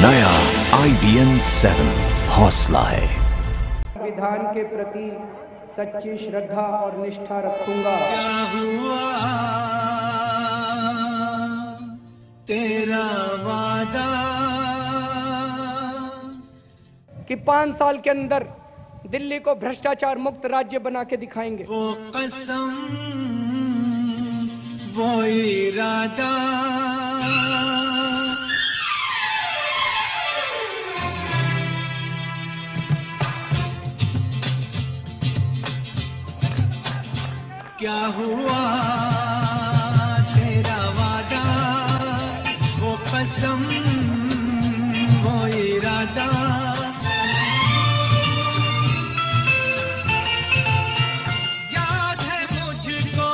नया IBN 7 हौसला है। विधान के प्रति सच्ची श्रद्धा और निष्ठा रखूंगा। क्या हुआ तेरा वादा कि 5 साल के अंदर दिल्ली को भ्रष्टाचार मुक्त राज्य बना के दिखाएंगे। वो कसम वो इरादा क्या हुआ तेरा वादा वो कसम वो इरादा याद है मुझको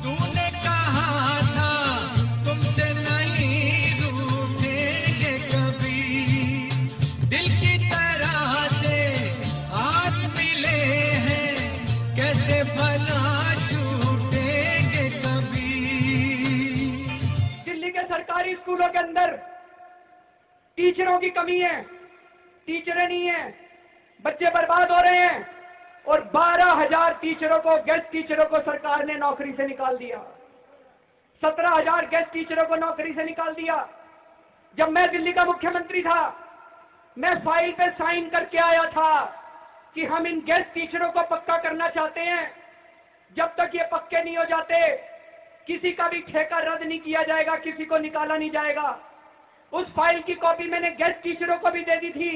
तूने कहा था तुमसे नहीं रूठेंगे कभी दिल की तरह से आज मिले हैं कैसे भला सरकारी स्कूलों के अंदर टीचरों की कमी है, टीचरें नहीं है, बच्चे बर्बाद हो रहे हैं और 12,000 टीचरों को, गेस्ट टीचरों को सरकार ने नौकरी से निकाल दिया। 17,000 गेस्ट टीचरों को नौकरी से निकाल दिया। जब मैं दिल्ली का मुख्यमंत्री था, मैं फाइल पे साइन करके आया था कि हम इन गेस्ट टीचरों को पक्का करना चाहते हैं। जब तक ये पक्के नहीं हो जाते किसी का भी ठेका रद्द नहीं किया जाएगा, किसी को निकाला नहीं जाएगा। उस फाइल की कॉपी मैंने गेस्ट टीचरों को भी दे दी थी।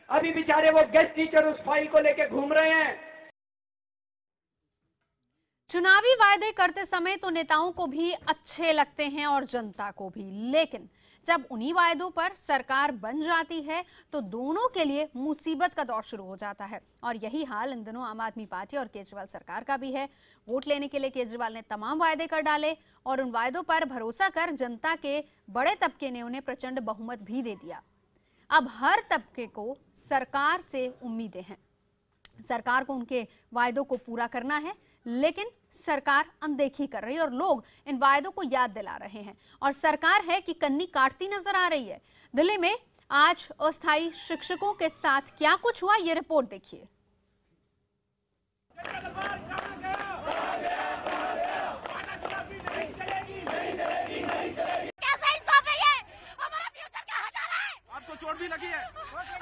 अभी बेचारे वो गेस्ट टीचर उस फाइल को लेके घूम रहे हैं। चुनावी वायदे करते समय तो नेताओं को भी अच्छे लगते हैं और जनता को भी, लेकिन जब उन्हीं वायदों पर सरकार बन जाती है तो दोनों के लिए मुसीबत का दौर शुरू हो जाता है। और यही हाल इन दिनों आम आदमी पार्टी और केजरीवाल सरकार का भी है। वोट लेने के लिए केजरीवाल ने तमाम वायदे कर डाले और उन वायदों पर भरोसा कर जनता के बड़े तबके ने उन्हें प्रचंड बहुमत भी दे दिया। अब हर तबके को सरकार से उम्मीदें हैं। सरकार को उनके वायदों को पूरा करना है, लेकिन सरकार अनदेखी कर रही है और लोग इन वायदों को याद दिला रहे हैं। और सरकार है कि कन्नी काटती नजर आ रही है। दिल्ली में आज अस्थायी शिक्षकों के साथ क्या कुछ हुआ, ये रिपोर्ट देखिए। कैसा इंसाफ है ये? हमारा फ्यूचर कहाँ जा रहा है? आपको चोट भी लगी है?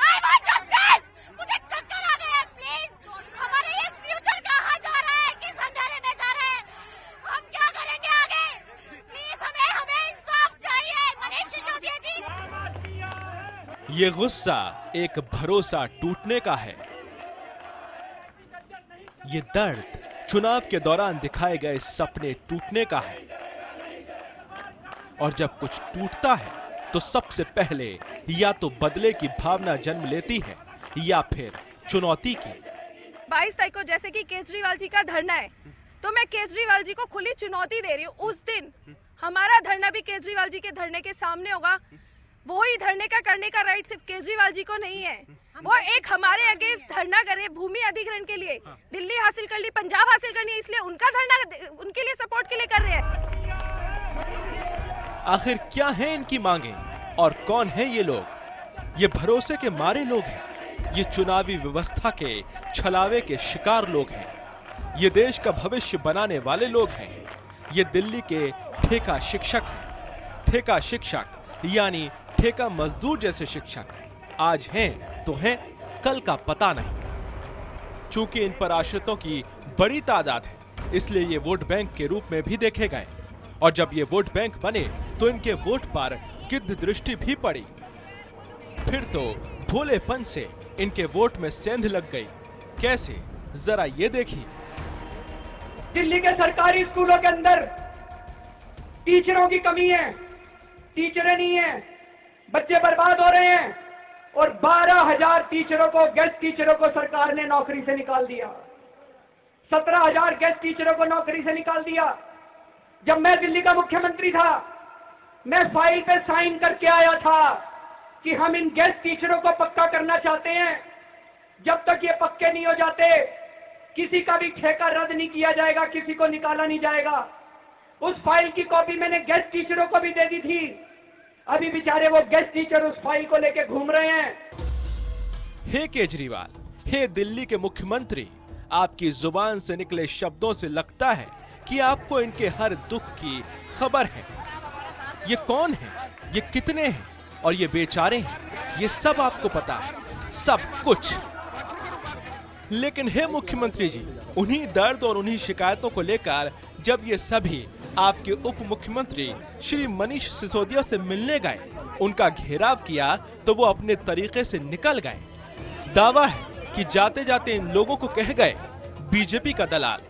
I want justice! मुझे चक्कर आ गए हैं, प्लीज। हमारा ये फ्यूचर कहाँ जा रहा है? किस अंधेरे में जा रहा है? हम क्या करेंगे आगे? प्लीज हमें इंसाफ चाहिए। मनीष सिसोदिया जी। ये गुस्सा एक भरोसा टूटने का है। ये दर्द चुनाव के दौरान दिखाए गए सपने टूटने का है। और जब कुछ टूटता है तो सबसे पहले या तो बदले की भावना जन्म लेती है या फिर चुनौती की। 22 तारीख को जैसे कि केजरीवाल जी का धरना है, तो मैं केजरीवाल जी को खुली चुनौती दे रही हूँ। उस दिन हमारा धरना भी केजरीवाल जी के धरने के सामने होगा। वो ही धरने का करने का राइट सिर्फ केजरीवाल जी को नहीं है। वो एक हमारे अगेंस्ट धरना करे भूमि अधिग्रहण के लिए, दिल्ली हासिल कर ली, पंजाब हासिल करनी है, इसलिए उनका धरना उनके लिए सपोर्ट के लिए कर रहे हैं। आखिर क्या है इनकी मांगें और कौन है ये लोग? ये भरोसे के मारे लोग हैं, ये चुनावी व्यवस्था के छलावे के शिकार लोग हैं, ये देश का भविष्य बनाने वाले लोग हैं, ये दिल्ली के ठेका शिक्षक हैं। ठेका शिक्षक यानी ठेका मजदूर जैसे शिक्षक आज हैं तो हैं, कल का पता नहीं। चूंकि इन पर आश्रितों की बड़ी तादाद है, इसलिए ये वोट बैंक के रूप में भी देखे गए। और जब ये वोट बैंक बने तो इनके वोट पर गिद्ध दृष्टि भी पड़ी। फिर तो भोलेपन से इनके वोट में सेंध लग गई। कैसे, जरा ये देखिए। दिल्ली के सरकारी स्कूलों के अंदर टीचरों की कमी है, टीचरें नहीं है, बच्चे बर्बाद हो रहे हैं और 12,000 टीचरों को, गेस्ट टीचरों को सरकार ने नौकरी से निकाल दिया। 17,000 गेस्ट टीचरों को नौकरी से निकाल दिया। जब मैं दिल्ली का मुख्यमंत्री था, मैं फाइल पे साइन करके आया था कि हम इन गेस्ट टीचरों को पक्का करना चाहते हैं। जब तक ये पक्के नहीं हो जाते किसी का भी ठेका रद्द नहीं किया जाएगा, किसी को निकाला नहीं जाएगा। उस फाइल की कॉपी मैंने गेस्ट टीचरों को भी दे दी थी। अभी बेचारे वो गेस्ट टीचर उस फाइल को लेके घूम रहे हैं। हे केजरीवाल, हे दिल्ली के मुख्यमंत्री, आपकी जुबान से निकले शब्दों से लगता है कि आपको इनके हर दुख की खबर है। ये कौन है, ये कितने हैं और ये बेचारे हैं, ये सब आपको पता है, सब कुछ। लेकिन हे मुख्यमंत्री जी, उन्हीं दर्द और उन्हीं शिकायतों को लेकर जब ये सभी आपके उप मुख्यमंत्री श्री मनीष सिसोदिया से मिलने गए, उनका घेराव किया तो वो अपने तरीके से निकल गए। दावा है कि जाते जाते इन लोगों को कह गए बीजेपी का दलाल।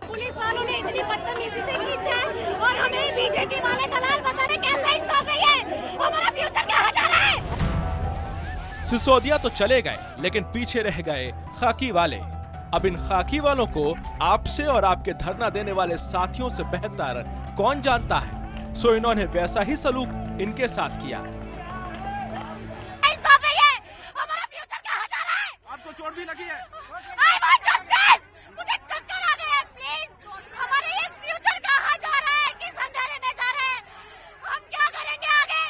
पुलिस वालों ने इतनी बदतमीजी से खींचा है और हमें बीजेपी वाले दलाल बता रहे, कैसा इंसाफ है ये? हमारा फ्यूचर कहाँ जा रहा है? सिसोदिया तो चले गए, लेकिन पीछे रह गए खाकी वाले। अब इन खाकी वालों को आपसे और आपके धरना देने वाले साथियों से बेहतर कौन जानता है, सो इन्होंने वैसा ही सलूक इनके साथ किया। इंसाफ है ये? हमारा फ्यूचर कहाँ जा रहा है? आपको चोट भी लगी है? I want justice! मुझे चक्कर आ गए हैं, प्लीज। हमारा ये फ्यूचर कहाँ जा रहा है? किस अंधेरे में जा रहा है? हम क्या करेंगे आगे?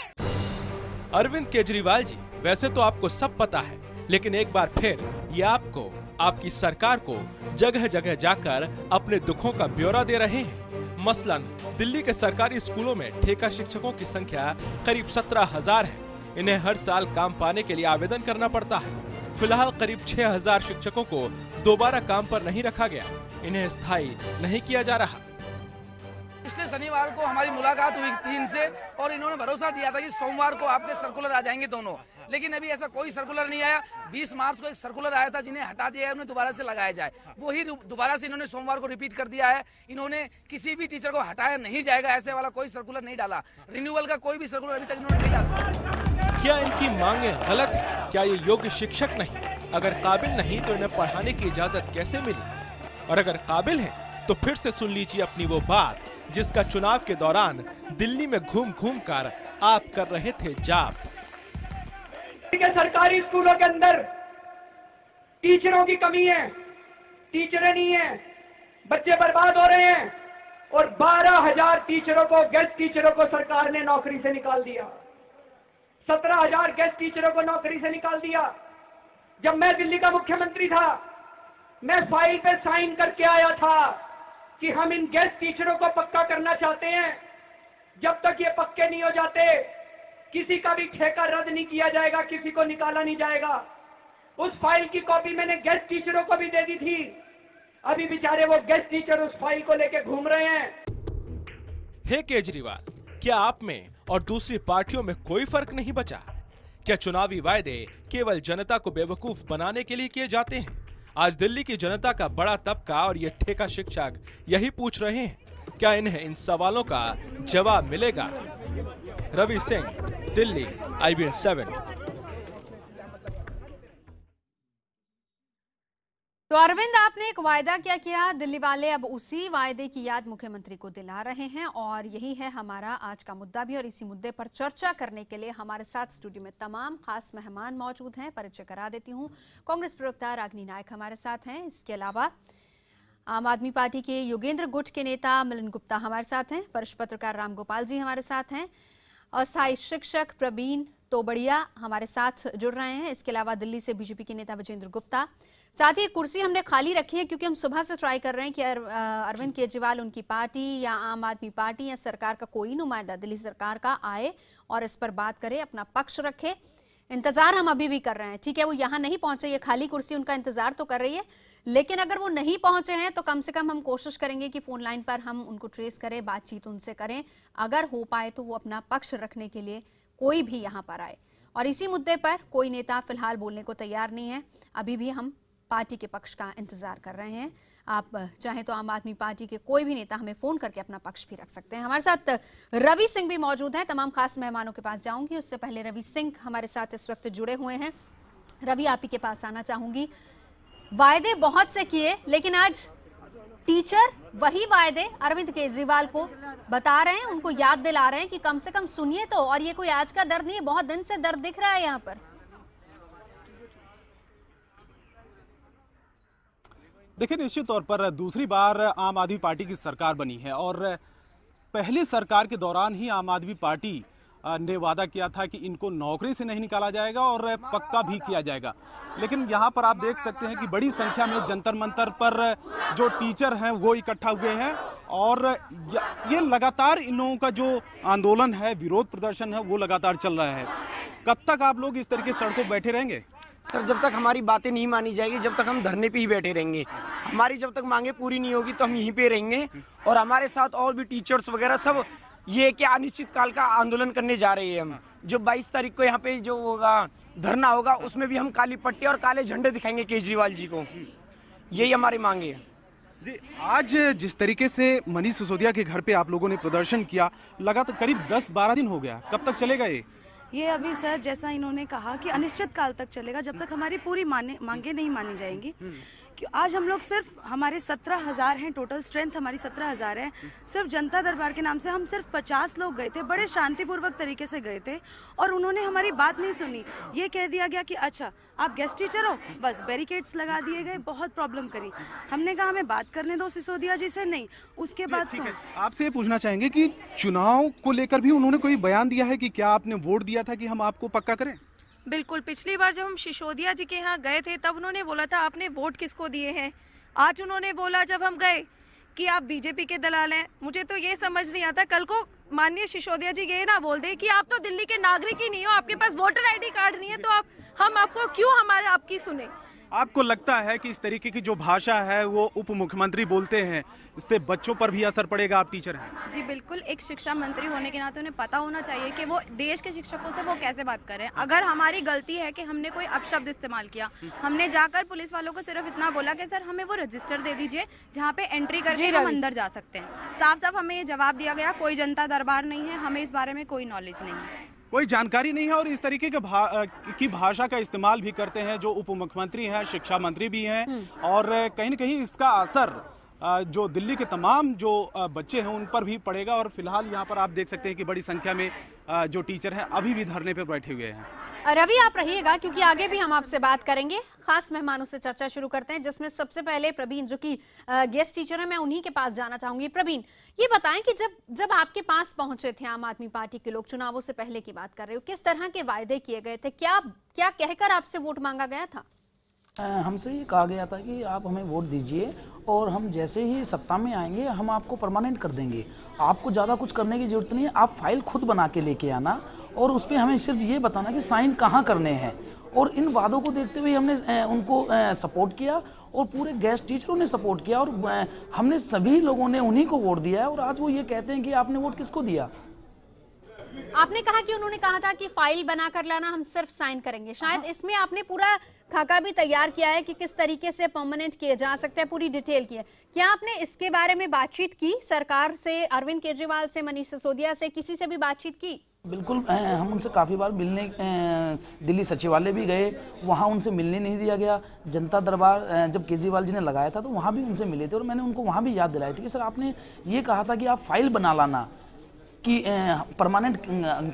अरविंद केजरीवाल जी, वैसे तो आपको सब पता है, लेकिन एक बार फिर ये आपको, आपकी सरकार को जगह जगह जाकर अपने दुखों का ब्यौरा दे रहे हैं। मसलन दिल्ली के सरकारी स्कूलों में ठेका शिक्षकों की संख्या करीब 17,000 है। इन्हें हर साल काम पाने के लिए आवेदन करना पड़ता है। फिलहाल करीब 6,000 शिक्षकों को दोबारा काम पर नहीं रखा गया, इन्हें स्थायी नहीं किया जा रहा। पिछले शनिवार को हमारी मुलाकात हुई 3 से और इन्होंने भरोसा दिया था कि सोमवार को आपके सर्कुलर आ जाएंगे दोनों, लेकिन अभी ऐसा कोई सर्कुलर नहीं आया। 20 मार्च को एक सर्कुलर आया था जिन्हें हटा दिया है, उन्हें दोबारा से लगाया जाए। वही दोबारा से इन्होंने सोमवार को रिपीट कर दिया है। इन्होंने किसी भी टीचर को हटाया नहीं जाएगा ऐसे वाला कोई सर्कुलर नहीं डाला। रिन्यूअल का कोई भी सर्कुलर अभी तक इन्होंने नहीं डाला। क्या इनकी मांगे गलत है? क्या ये योग्य शिक्षक नहीं? अगर काबिल नहीं तो इन्हें पढ़ाने की इजाजत कैसे मिली? और अगर काबिल है तो फिर से सुन लीजिए अपनी वो बात जिसका चुनाव के दौरान दिल्ली में घूम घूम कर आप कर रहे थे जाप। सरकारी स्कूलों के अंदर टीचरों की कमी है, टीचरें नहीं है, बच्चे बर्बाद हो रहे हैं और 12,000 टीचरों को, गेस्ट टीचरों को सरकार ने नौकरी से निकाल दिया। 17,000 गेस्ट टीचरों को नौकरी से निकाल दिया। जब मैं दिल्ली का मुख्यमंत्री था, मैं फाइल पे साइन करके आया था कि हम इन गेस्ट टीचरों को पक्का करना चाहते हैं। जब तक ये पक्के नहीं हो जाते, किसी का भी ठेका रद्द नहीं किया जाएगा, किसी को निकाला नहीं जाएगा। उस फाइल की कॉपी मैंने गेस्ट टीचरों को भी दे दी थी। अभी बेचारे वो गेस्ट टीचर उस फाइल को लेके घूम रहे हैं। हे केजरीवाल, क्या आप में और दूसरी पार्टियों में कोई फर्क नहीं बचा? क्या चुनावी वायदे केवल जनता को बेवकूफ बनाने के लिए किए जाते हैं? आज दिल्ली की जनता का बड़ा तबका और ये ठेका शिक्षक यही पूछ रहे हैं, क्या इन्हें इन सवालों का जवाब मिलेगा? रवि सिंह, दिल्ली, IBN 7। तो अरविंद, आपने एक वायदा क्या किया, दिल्ली वाले अब उसी वायदे की याद मुख्यमंत्री को दिला रहे हैं और यही है हमारा आज का मुद्दा भी। और इसी मुद्दे पर चर्चा करने के लिए हमारे साथ स्टूडियो में तमाम खास मेहमान मौजूद हैं। परिचय करा देती हूं। कांग्रेस प्रवक्ता रागिनी नायक हमारे साथ हैं। इसके अलावा आम आदमी पार्टी के योगेंद्र गुट के नेता मिलन गुप्ता हमारे साथ हैं। वरिष्ठ पत्रकार राम गोपाल जी हमारे साथ हैं। अस्थायी शिक्षक प्रवीण तोबड़िया हमारे साथ जुड़ रहे हैं। इसके अलावा दिल्ली से बीजेपी के नेता विजेंद्र गुप्ता। साथ ही कुर्सी हमने खाली रखी है क्योंकि हम सुबह से ट्राई कर रहे हैं कि अरविंद केजरीवाल, उनकी पार्टी या आम आदमी पार्टी या सरकार का कोई नुमाइंदा दिल्ली सरकार का आए और इस पर बात करे, अपना पक्ष रखे। इंतजार हम अभी भी कर रहे हैं। ठीक है, वो यहाँ नहीं पहुंचे, ये खाली कुर्सी उनका इंतजार तो कर रही है, लेकिन अगर वो नहीं पहुंचे हैं तो कम से कम हम कोशिश करेंगे कि फोन लाइन पर हम उनको ट्रेस करें, बातचीत उनसे करें। अगर हो पाए तो वो अपना पक्ष रखने के लिए कोई भी यहाँ पर आए। और इसी मुद्दे पर कोई नेता फिलहाल बोलने को तैयार नहीं है। अभी भी हम पार्टी के पक्ष का इंतजार कर रहे हैं। आप चाहें तो आम आदमी पार्टी के कोई भी नेता हमें फोन करके अपना पक्ष भी रख सकते हैं। हमारे साथ रवि सिंह भी मौजूद हैं। तमाम खास मेहमानों के पास जाऊंगी, उससे पहले रवि सिंह हमारे साथ इस वक्त जुड़े हुए हैं। रवि, आप ही के पास आना चाहूंगी। वायदे बहुत से किए, लेकिन आज टीचर वही वायदे अरविंद केजरीवाल को बता रहे हैं, उनको याद दिला रहे हैं कि कम से कम सुनिए तो। और ये कोई आज का दर्द नहीं है, बहुत दिन से दर्द दिख रहा है यहाँ पर। देखिए, निश्चित तौर पर दूसरी बार आम आदमी पार्टी की सरकार बनी है और पहली सरकार के दौरान ही आम आदमी पार्टी ने वादा किया था कि इनको नौकरी से नहीं निकाला जाएगा और पक्का भी किया जाएगा। लेकिन यहाँ पर आप देख सकते हैं कि बड़ी संख्या में जंतर मंतर पर जो टीचर हैं वो इकट्ठा हुए हैं और ये लगातार इन लोगों का जो आंदोलन है, विरोध प्रदर्शन है, वो लगातार चल रहा है। कब तक आप लोग इस तरीके सड़कों पर बैठे रहेंगे? सर, जब तक हमारी बातें नहीं मानी जाएगी, जब तक हम धरने पे ही बैठे रहेंगे। हमारी जब तक मांगे पूरी नहीं होगी तो हम यहीं पे रहेंगे। और हमारे साथ और भी टीचर्स वगैरह सब ये कि अनिश्चित काल का आंदोलन करने जा रहे हैं हम। जो 22 तारीख को यहाँ पे जो होगा धरना होगा, उसमें भी हम काली पट्टी और काले झंडे दिखाएंगे केजरीवाल जी को। यही हमारी मांगे है जी। आज जिस तरीके से मनीष सिसोदिया के घर पे आप लोगों ने प्रदर्शन किया, लगातार करीब 10-12 दिन हो गया, कब तक चलेगा ये अभी सर जैसा इन्होंने कहा कि अनिश्चित काल तक चलेगा, जब तक हमारी पूरी मांगे नहीं मानी जाएंगी। कि आज हम लोग सिर्फ हमारे 17,000 हैं, टोटल स्ट्रेंथ हमारी 17,000 है। सिर्फ जनता दरबार के नाम से हम सिर्फ 50 लोग गए थे, बड़े शांतिपूर्वक तरीके से गए थे और उन्होंने हमारी बात नहीं सुनी। ये कह दिया गया कि अच्छा आप गेस्ट टीचर हो, बस बैरिकेड्स लगा दिए गए, बहुत प्रॉब्लम करी। हमने कहा हमें बात करने दो सिसोदिया जी से, नहीं। उसके बाद तो आपसे ये पूछना चाहेंगे कि चुनाव को लेकर भी उन्होंने कोई बयान दिया है कि क्या आपने वोट दिया था कि हम आपको पक्का करें? बिल्कुल, पिछली बार जब हम सिसोदिया जी के यहाँ गए थे तब उन्होंने बोला था आपने वोट किसको दिए हैं। आज उन्होंने बोला जब हम गए कि आप बीजेपी के दलाल हैं। मुझे तो ये समझ नहीं आता, कल को माननीय सिसोदिया जी ये ना बोल दे कि आप तो दिल्ली के नागरिक ही नहीं हो, आपके पास वोटर आईडी कार्ड नहीं है, तो हम आपको क्यों आपकी सुने। आपको लगता है कि इस तरीके की जो भाषा है वो उप मुख्यमंत्री बोलते हैं, इससे बच्चों पर भी असर पड़ेगा? आप टीचर हैं। जी बिल्कुल, एक शिक्षा मंत्री होने के नाते उन्हें पता होना चाहिए कि वो देश के शिक्षकों से वो कैसे बात करें। अगर हमारी गलती है कि हमने कोई अपशब्द इस्तेमाल किया, हमने जाकर पुलिस वालों को सिर्फ इतना बोला कि सर हमें वो रजिस्टर दे दीजिए जहाँ पे एंट्री करके हम अंदर जा सकते हैं। साफ साफ हमें ये जवाब दिया गया, कोई जनता दरबार नहीं है, हमें इस बारे में कोई नॉलेज नहीं है, कोई जानकारी नहीं है और इस तरीके की भाषा का इस्तेमाल भी करते हैं जो उप मुख्यमंत्री हैं, शिक्षा मंत्री भी हैं। और कहीं न कहीं इसका असर जो दिल्ली के तमाम जो बच्चे हैं उन पर भी पड़ेगा। और फिलहाल यहाँ पर आप देख सकते हैं कि बड़ी संख्या में जो टीचर हैं अभी भी धरने पे बैठे हुए हैं। रवि आप रहिएगा क्योंकि आगे भी हम आपसे बात करेंगे। खास मेहमानों से चर्चा शुरू करते हैं, जिसमें सबसे पहले प्रवीण जो कि गेस्ट टीचर है, मैं उन्हीं के पास जाना चाहूंगी। प्रवीण, ये बताएं कि जब आपके पास पहुंचे थे आम आदमी पार्टी के लोग, चुनावों से पहले की बात कर रहे हो, किस तरह के वायदे किए गए थे, क्या कहकर आपसे वोट मांगा गया था? हमसे ये कहा गया था कि आप हमें वोट दीजिए और हम जैसे ही सत्ता में आएंगे हम आपको परमानेंट कर देंगे, आपको ज़्यादा कुछ करने की जरूरत नहीं है, आप फाइल खुद बना के लेके आना और उस पर हमें सिर्फ ये बताना कि साइन कहाँ करने हैं। और इन वादों को देखते हुए हमने उनको सपोर्ट किया और पूरे गेस्ट टीचरों ने सपोर्ट किया और हमने सभी लोगों ने उन्हीं को वोट दिया है। और आज वो ये कहते हैं कि आपने वोट किसको दिया? आपने कहा कि उन्होंने कहा था कि फाइल बना कर लाना, हम सिर्फ साइन करेंगे। शायद इसमें आपने पूरा खाका भी तैयार किया है कि किस तरीके से परमानेंट किए जा सकते हैं, पूरी डिटेल की है। क्या आपने इसके बारे में बातचीत की सरकार से, अरविंद केजरीवाल से, मनीष सिसोदिया से, किसी से भी बातचीत की? बिल्कुल, हम उनसे काफ़ी बार मिलने दिल्ली सचिवालय भी गए, वहाँ उनसे मिलने नहीं दिया गया। जनता दरबार जब केजरीवाल जी ने लगाया था तो वहाँ भी उनसे मिले थे और मैंने उनको वहाँ भी याद दिलाई थी कि सर आपने ये कहा था कि आप फाइल बना लाना, कि परमानेंट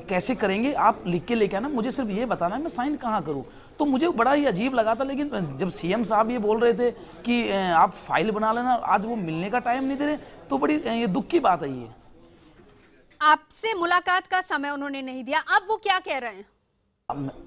कैसे करेंगे, आप लिख के लेके आना, मुझे सिर्फ ये बताना है मैं साइन कहाँ करूँ। तो मुझे बड़ा ही अजीब लगा था। लेकिन जब सीएम साहब ये बोल रहे थे कि आप फाइल बना लेना, आज वो मिलने का टाइम नहीं दे रहे, तो बड़ी ये दुख की बात है। ये आपसे मुलाकात का समय उन्होंने नहीं दिया, अब वो क्या कह रहे हैं?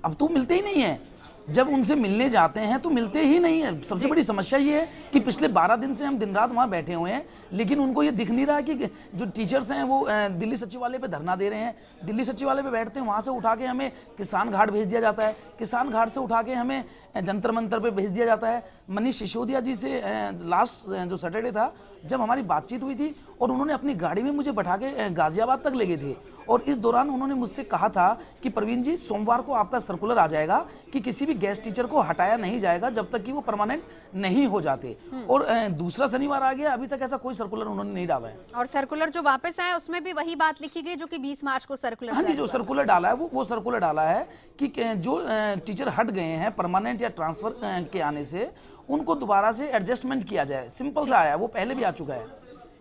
अब तो मिलते ही नहीं है, जब उनसे मिलने जाते हैं तो मिलते ही नहीं है। सबसे बड़ी समस्या ये है कि पिछले 12 दिन से हम दिन रात वहाँ बैठे हुए हैं, लेकिन उनको ये दिख नहीं रहा कि जो टीचर्स हैं वो दिल्ली सचिवालय पे धरना दे रहे हैं। दिल्ली सचिवालय पे बैठते हैं, वहाँ से उठा के हमें किसान घाट भेज दिया जाता है, किसान घाट से उठा के हमें जंतर मंतर पे भेज दिया जाता है। मनीष सिसोदिया जी से लास्ट जो सैटरडे था जब हमारी बातचीत हुई थी और उन्होंने अपनी गाड़ी में मुझे बैठा के गाजियाबाद तक ले गए थे और इस दौरान उन्होंने मुझसे कहा था कि प्रवीण जी सोमवार को आपका सर्कुलर आ जाएगा कि किसी भी गेस्ट टीचर को हटाया नहीं जाएगा जब तक कि वो परमानेंट नहीं हो जाते। और दूसरा शनिवार आ गया, अभी तक ऐसा कोई सर्कुलर उन्होंने नहीं डाला है। और सर्कुलर जो वापस आया उसमें भी वही बात लिखी गई जो कि 20 मार्च को सर्कुलर। हाँ जी, जो सर्कुलर डाला है वो सर्कुलर डाला है कि जो टीचर हट गए हैं परमानेंट या ट्रांसफर के आने से, उनको दोबारा से एडजस्टमेंट किया जाए। सिंपल सा आया, वो पहले भी आ चुका है।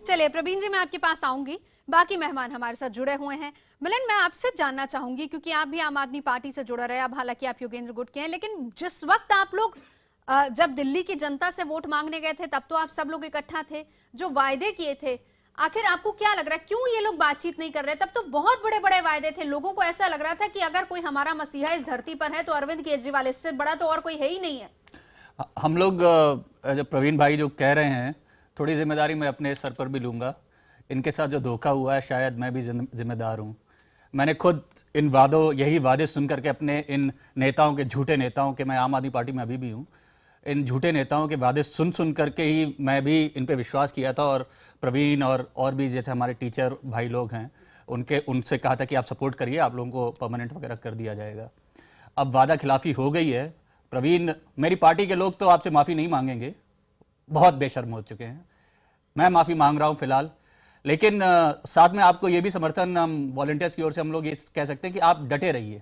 चलिए प्रवीण जी, मैं आपके पास आऊंगी, बाकी मेहमान हमारे साथ जुड़े हुए हैं। मिलन, मैं आपसे जानना चाहूंगी क्योंकि आप भी आम आदमी पार्टी से जुड़े रहे, अब हालांकि आप योगेंद्र गुट के हैं, लेकिन जिस वक्त आप लोग जब दिल्ली की जनता से वोट मांगने गए थे तब तो आप सब लोग इकट्ठा थे, जो वायदे किए थे आखिर आपको क्या लग रहा है क्यों ये लोग बातचीत नहीं कर रहे? तब तो बहुत बड़े बड़े वायदे थे, लोगों को ऐसा लग रहा था कि अगर कोई हमारा मसीहा इस धरती पर है तो अरविंद केजरीवाल, इससे बड़ा तो और कोई है ही नहीं है। हम लोग जब प्रवीण भाई जो कह रहे हैं, थोड़ी जिम्मेदारी मैं अपने सर पर भी लूंगा। इनके साथ जो धोखा हुआ है शायद मैं भी जिम्मेदार हूँ। मैंने खुद इन यही वादे सुन करके अपने इन नेताओं के, झूठे नेताओं के, मैं आम आदमी पार्टी में अभी भी हूँ, इन झूठे नेताओं के वादे सुन करके ही मैं भी इन पे विश्वास किया था। और प्रवीण और भी जैसे हमारे टीचर भाई लोग हैं, उनसे कहा था कि आप सपोर्ट करिए, आप लोगों को परमानेंट वगैरह कर दिया जाएगा। अब वादा खिलाफी हो गई है। प्रवीण, मेरी पार्टी के लोग तो आपसे माफ़ी नहीं मांगेंगे, बहुत बेशर्म हो चुके हैं। मैं माफ़ी मांग रहा हूँ फिलहाल, लेकिन साथ में आपको ये भी समर्थन हम वॉलंटियर्स की ओर से हम लोग ये कह सकते हैं कि आप डटे रहिए।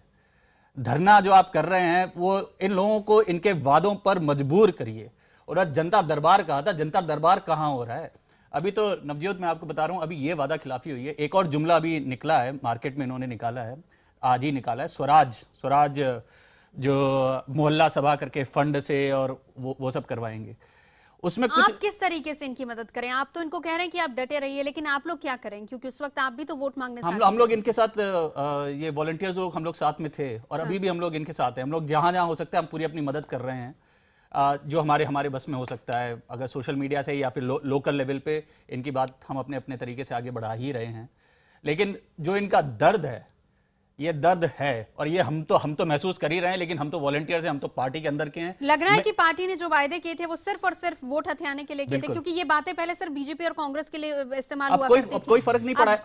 धरना जो आप कर रहे हैं वो इन लोगों को इनके वादों पर मजबूर करिए। और आज जनता दरबार कहा था, जनता दरबार कहाँ हो रहा है? अभी तो नवजोत मैं आपको बता रहा हूँ, अभी ये वादा खिलाफी हुई है। एक और जुमला अभी निकला है, मार्केट में इन्होंने निकाला है, आज ही निकाला है, स्वराज जो मोहल्ला सभा करके फंड से और वो सब करवाएंगे। उसमें कुछ आप किस तरीके से इनकी मदद करें? आप तो इनको कह रहे हैं कि आप डटे रहिए, लेकिन आप लोग क्या करें? क्योंकि उस वक्त आप भी तो वोट मांगने हम लोग इनके साथ ये वॉलंटियर्स लोग हम लोग साथ में थे और अभी भी हम लोग इनके साथ हैं। हम लोग जहां हो सकता है हम पूरी अपनी मदद कर रहे हैं, जो हमारे बस में हो सकता है। अगर सोशल मीडिया से या फिर लोकल लेवल पे इनकी बात हम अपने तरीके से आगे बढ़ा ही रहे हैं। लेकिन जो इनका दर्द है, ये दर्द है और ये हम तो महसूस कर ही रहे हैं, लेकिन हम तो वॉलंटियर्स हैं, हम तो पार्टी के अंदर के हैं। लग रहा है कि पार्टी ने जो वायदे किए थे वो सिर्फ और सिर्फ वोट हथियाने के लिए किए थे, क्योंकि ये बातें पहले सिर्फ बीजेपी और कांग्रेस के लिए इस्तेमाल हुआ करती थी। कोई फर्क नहीं पड़ा है